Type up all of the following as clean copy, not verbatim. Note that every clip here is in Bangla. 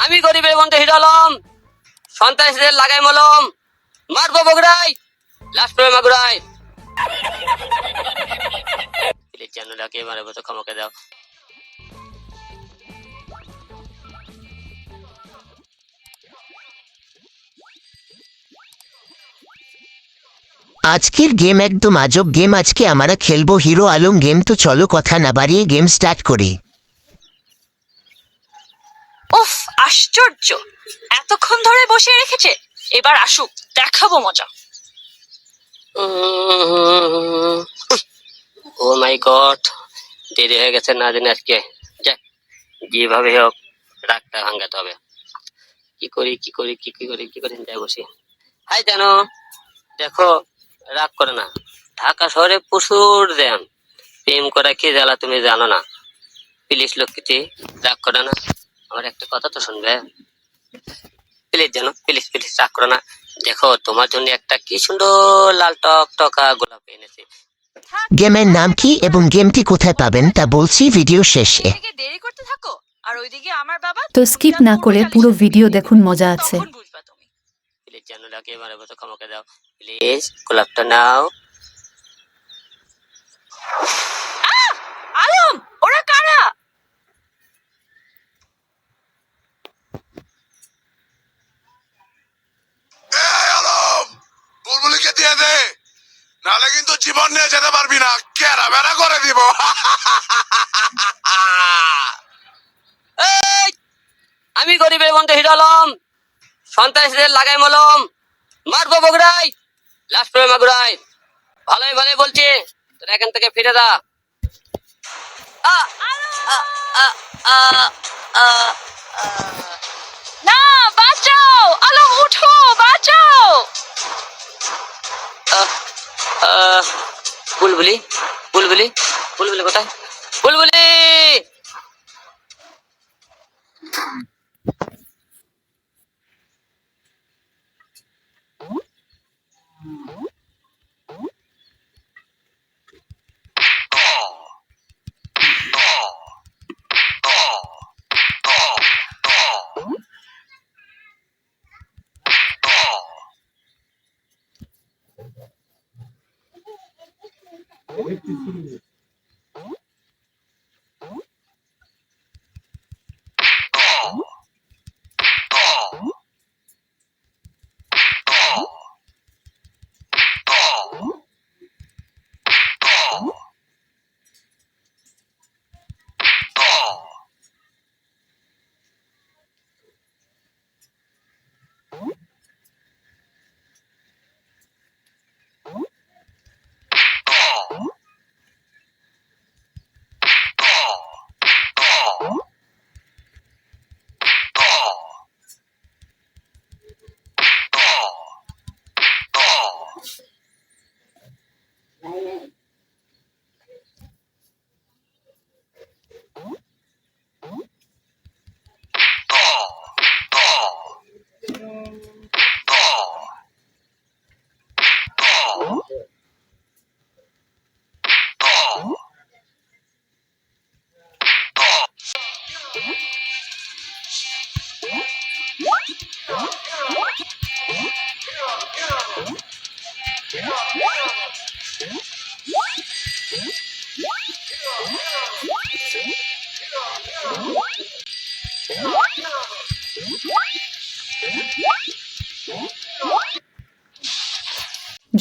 আমি গরিবের বন্ধু হিরালম, সন্ত্রাসীদের লাগাই মলম, মারবো বগুড়াই, লাশ পড়ে মাগুরাই। প্লিজ চ্যানেলটাকে মারবো তো ক্ষমাকে দাও। আজকের গেম একদম আজব গেম। আজকে আমরা খেলবো হিরো আলম গেম। তো চলো কথা না বাড়িয়ে গেম স্টার্ট করি। উফ, আশ্চর্য! এতক্ষণ ধরে বসে রেখেছে, এবার আসুক, দেখাবো মজা। ও মাই গড, দেরি হয়ে গেছে না দিন আজকে। যাক, যেভাবে হোক রাগটা ভাঙাতে হবে। কি করি যাই বসি। হাই জানো, দেখো রাগ করে না, ঢাকা শহরে প্রচুর জ্যাম। প্রেম করা কি জ্বালা তুমি জানো না। প্লিজ লক্ষ্মীটি রাগ করে না, আমার একটা কথা তো শুনবে। প্লিজ জানো, প্লিজ প্লিজ রাগ করো না। দেখো তোমার জন্য একটা কি সুন্দর লাল টক টকা গোলাপ এনেছি। গেমের নাম কি এবং গেমটি কোথায় পাবেন তা বলছি ভিডিও শেষে। থেকে দেরি করতে থাকো, আর ওইদিকে আমার বাবা তো স্কিপ না করে পুরো ভিডিও দেখুন, মজা আছে। তখন বুঝবা তুমি। প্লিজ জানুলাকে এবারে মতো ক্ষমাকে দাও। প্লিজ গোলাপটা নাও। আলম, ওরা কারা? আলম, বুলবুলিকে দিয়ে দে, নাহলে কিন্তু জীবন নিয়ে যেতে পারবি না, কেরা বেড়া করে দিব। এই, আমি গরিবের বন্ধু হিরালম, সন্ত্রাসীদের লাগাই মলম, মারবো বগুড়াই, লাশ পড়ে মাগুরাই। ভালোই ভালোই বলছি, তোরা এখান থেকে ফিরে যা। আ, আ, আ, আ, আ, না, বাঁচাও! আলম উঠো, বাঁচাও! আ, বুলবুলি বুলবুলি বুলবুলি কোথায়? বুলবুলি!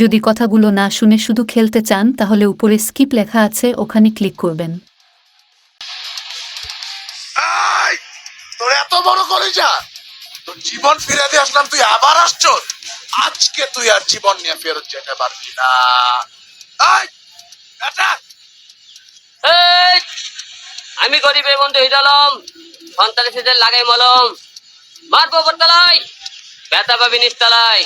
যদি কথাগুলো না শুনে শুধু খেলতে চান তাহলে উপরে স্কিপ লেখা আছে, ওখানে ক্লিক করবেন। এই, তোর এত বড় কলিজা, তোর জীবন ফিরে দিয়ে আসলাম, তুই আবার আসছ। আজকে তুই আর জীবন নিয়ে ফেরত যেতে পারবি না। এই, এটা এই, আমি গরিবের বন্ধু হিরালম, সন্ত্রাসীদের লাগাই মলম, মারবো উপরতলায়, ব্যথা পাবি নিচতলায়।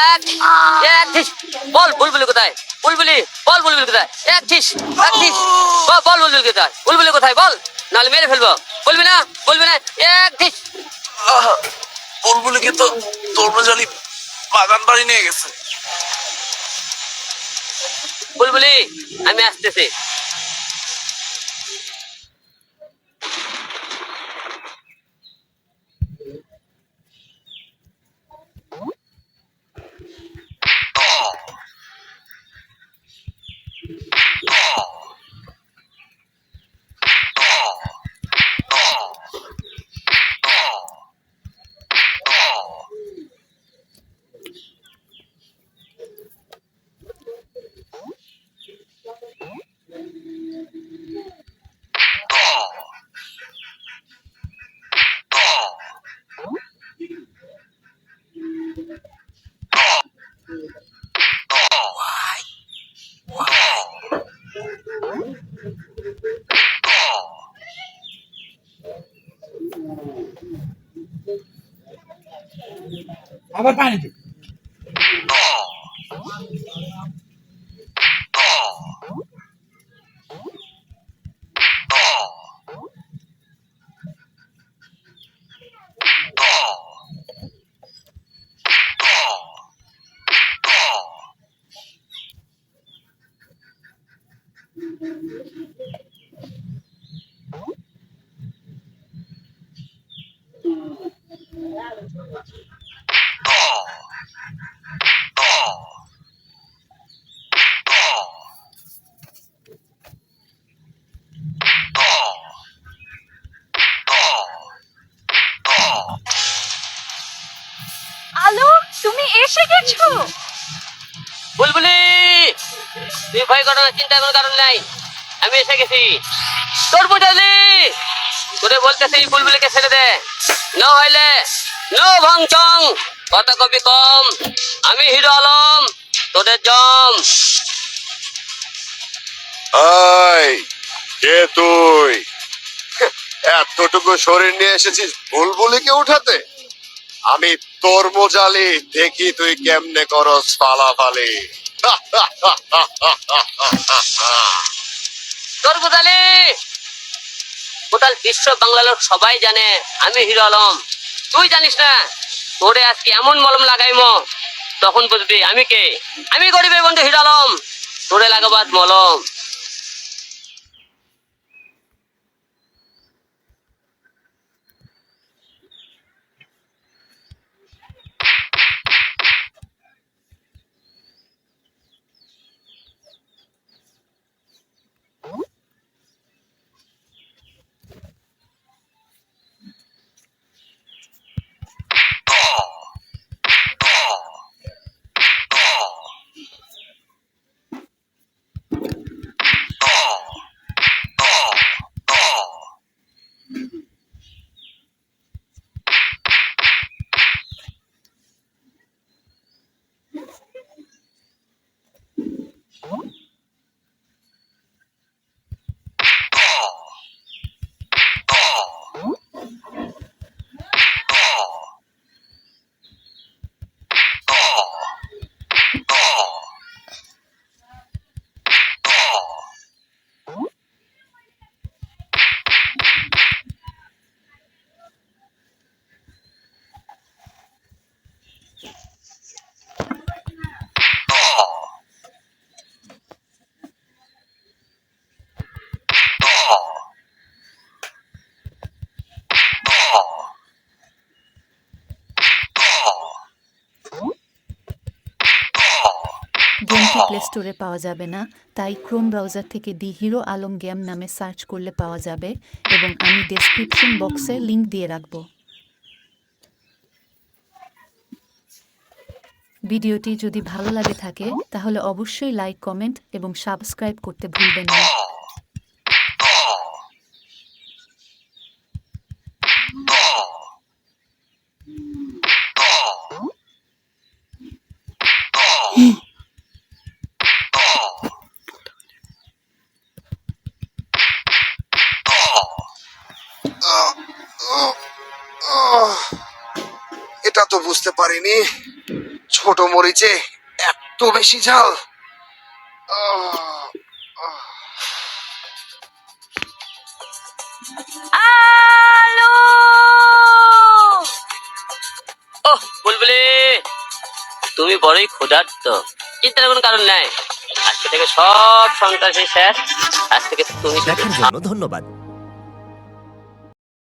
এক এক ধিস বল বুলবুলি কোথায় বুলবুলি বল বুলবুলি কোথায় এক ধিস বল বুলবুলি কোথায় বুলবুলি কোথায় বল নাহলে মেরে ফেলবো বলবি না এক ধিস বুলবুলিকে তো তরমুজ আলী বাগান বাড়ি নিয়ে গেছে। বুলবুলি আমি আসতেছি আবার পানি দে। আলো তুমি এসে গেছো। বুলবুলি তুই ভয় করো না চিন্তা কোনো কারণ নাই আমি এসে গেছি তরমুজ আলী তোরে বলতেছি বুলবুলিকে ছেড়ে দে না হইলে নো ভংচং কথা কবি কম আমি হিরো আলম তোদের জম আয় কে তুই এতটুকু শরীর নিয়ে এসেছিস বুলবুলিকে উঠাতে আমি তরমুজ আলী দেখি তুই কেমনে করস ফালাফালি তরমুজ আলী টোটাল বিশ্ব বাংলা লোক সবাই জানে আমি হিরো আলম তুই জানিস না তোরে আজকে এমন মলম লাগাইমো তখন বুঝবি আমি কে আমি গরিবের বন্ধু হিরো আলম তোরে লাগাবাদ মলম গেমটি প্লে স্টোরে পাওয়া যাবে না, তাই ক্রোম ব্রাউজার থেকে দি হিরো আলম গেম নামে সার্চ করলে পাওয়া যাবে এবং আমি ডেসক্রিপশন বক্সে লিংক দিয়ে রাখব। ভিডিওটি যদি ভালো লাগে থাকে তাহলে অবশ্যই লাইক কমেন্ট এবং সাবস্ক্রাইব করতে ভুলবেন না। এটা তো বুঝতে পারিনি ছোট মরিচে এত বেশি ঝাল। আলো ওহ বুলবুলি, তুমি বড়ই ক্ষুধার্ত। চিন্তার কোনো কারণ নাই, আজকে থেকে সব সন্ত্রাসী শেষ। আজ থেকে তুমি দেখার জন্য ধন্যবাদ।